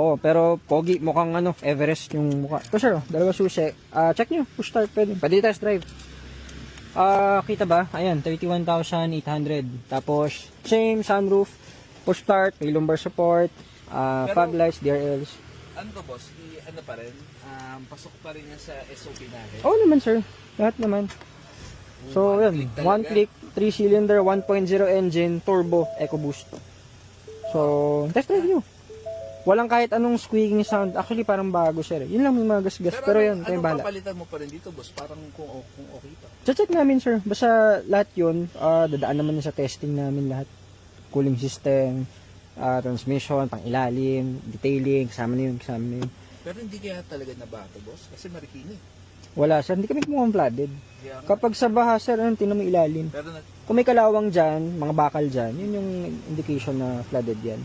Oo, pero pogi, mukhang ano, Everest yung mukha. Ito sir, dalawa susi. Check nyo, push start pwede. Pwede test drive. Kita ba? Ayan, 31,800. Tapos, same sunroof, push start, may lumbar support, fog lights, DRLs. Ano to boss? Ano pa rin? Pasok pa rin yan sa SOP natin. Oo naman sir, lahat naman. So, yun, one click, 3-cylinder, 1.0 engine, turbo, EcoBoost. So, test drive nyo. Walang kahit anong squeaking sound. Actually, parang bago sir. Yun lang may mga gas-gas. Pero yun, kayo bahala. Papalitan mo pa rin dito boss? Parang kung okay pa. Check namin sir. Basta lahat yun, dadaan naman yun sa testing namin lahat. Cooling system, transmission, pang ilalim, detailing, kasama na yun. Pero hindi kaya talaga nabato boss? Kasi marikini. Wala sir, hindi kami kumuha flooded. Kapag sa baha sir, tinan mo ilalim. Pero Kung may kalawang dyan, mga bakal dyan, yun yung indication na flooded yan.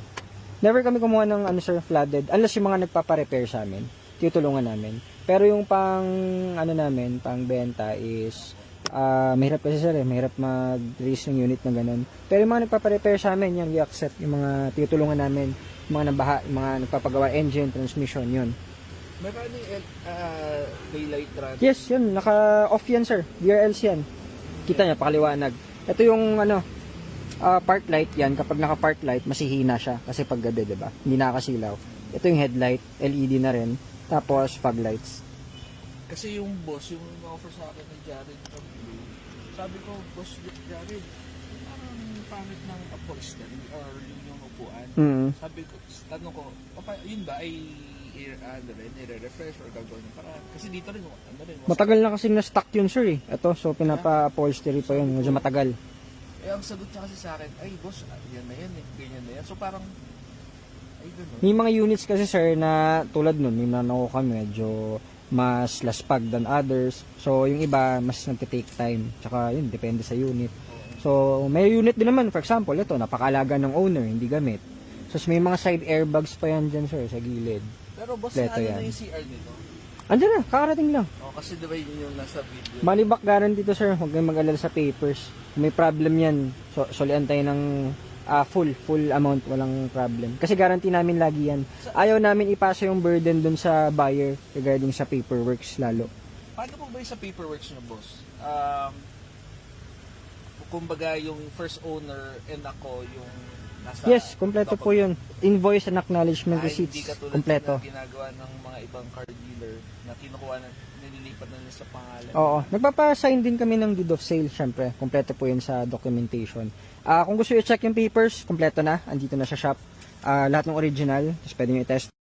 Never kami kumuha ng ano sir, flooded, unless yung mga nagpapa-repair sa amin, tutulungan namin. Pero yung pang ano namin, pang benta is mahirap kasi sir mahirap mag-raise ng unit na ganun. Pero yung mga nagpapa-repair sa amin, yan, we accept yung mga tutulungan namin, yung mga nabaha, yung mga nagpapagawa engine, transmission, yun. meron yung daylight running. Yes, yun, naka-off yan sir, DRLs yan. Kita niya, pakaliwanag. Ito yung ano, park light yan, kapag naka-park light, masihina siya kasi pag gabi, diba? Hindi nakakasilaw. Ito yung headlight, LED na rin. Tapos, fog lights. Kasi yung boss, yung offer sa akin ni Jared from Blue, sabi ko, boss Jared, parang pangit ng upholstery or yung upuan. Sabi ko, tanong ko, yun ba ay i-refresh or gagawin para kasi dito rin, ano rin. Matagal na kasi na-stock yun sir eh. Ito, so pinapa-upholstery pa yun, medyo matagal. Ang sagot niya kasi sa akin, ay boss, yan na yan eh, ganyan na yan. So parang, ay gano'n. May mga units kasi sir na tulad nun, may nanako kami medyo mas laspag than others. So yung iba, mas nagte-take time. Tsaka yun, depende sa unit. So may unit din naman, for example, ito, napakalaga ng owner, hindi gamit. So may mga side airbags pa yan dyan sir, sa gilid. Pero boss, Pleto na yan. yung CR nito? Andyan na, kakarating lang. Kasi diba yun yung nasa video? Money back guarantee to sir, huwag kayong mag-alala sa papers. Kung may problem yan, solian tayo ng full amount, walang problem. Kasi guarantee namin lagi yan. Ayaw namin ipasa yung burden dun sa buyer regarding sa paperworks lalo. Paano po ba yung sa paperworks nyo, boss? Kumbaga yung first owner and ako yung nasa... Yes, kompleto po yun. Invoice and acknowledgement Hindi receipts, katulad kompleto. na ginagawa ng mga ibang car dealer na kinukuha na nililipat na nila sa pangalan. Oo, nagpapa-sign din kami ng deed of sale, syempre. Kompleto po yun sa documentation. Kung gusto i-check yung papers, kompleto na. Andito na sa shop. Lahat ng original, tapos pwede nyo i-test.